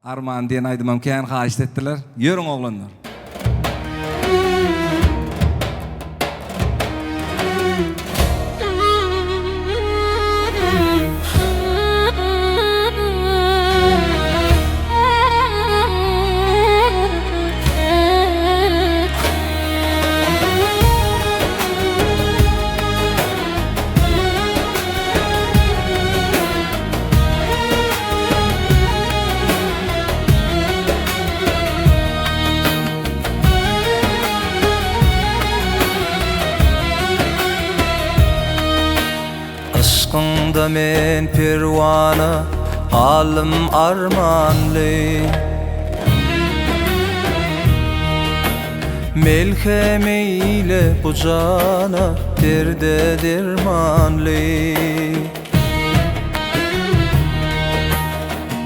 Arman diyen aydymam kän haýyş etdiler. Ýörüň oglanlar. Aşkında men perwana, halim armanly. Melhemeyle bu cana derde dermanly.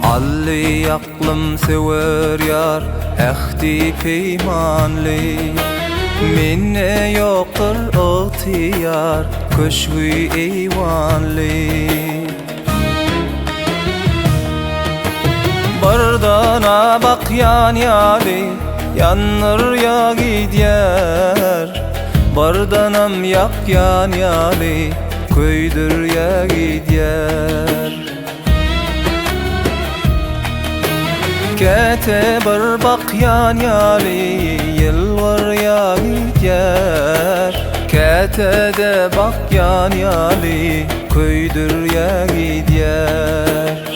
Alli aklım sever yar, ehdi peymanly. Minne yoktur ihtiyar, köşkü eyvanly. Bardana bak yan yali, yanır ya gidyar. Bardanam yak yan yali, köydür ya gidyar. Kete bir bak yan yali, yılvar ya gidyar. Kete de bak yan yali, köydür ya gidyar.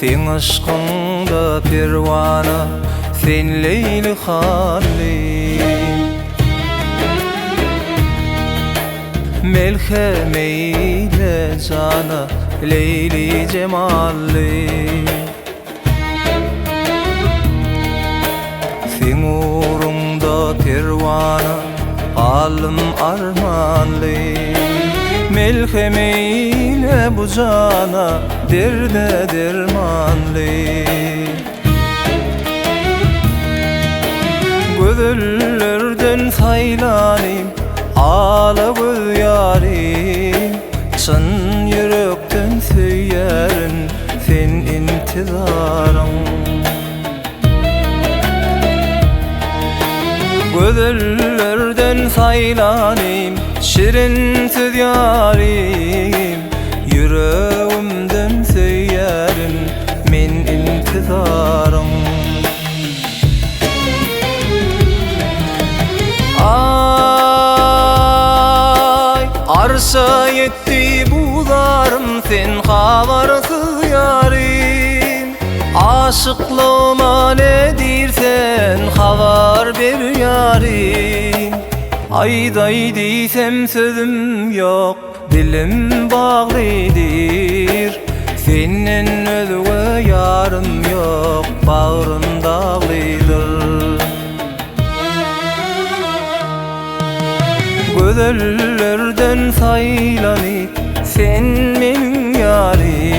Sen aşkında pervana, sen Leyli halli. Melhemeyle cana, Leyli cemalli. Sen uğrunda pervana, halim armanli. Melhemeyle bu cana derde dermanly. Gözüllerden saylanim, ala göz yarim. Çın yürekten söylerin, sen intizarım. Gözüllerden saylanim, şirin söz yarim. Yüreğimden söylerin, men intizarım. Ay, arşa yetti bularım, sen havarsız yarim. Aşıklığıma ne dirsen, havar ber yarim. Ayday diysem sözüm yok, dilim bağlıdır. Senin özüge yarım yok, bağrım dağlıdır. Gözüllerden saylanıp, sen benim yarim.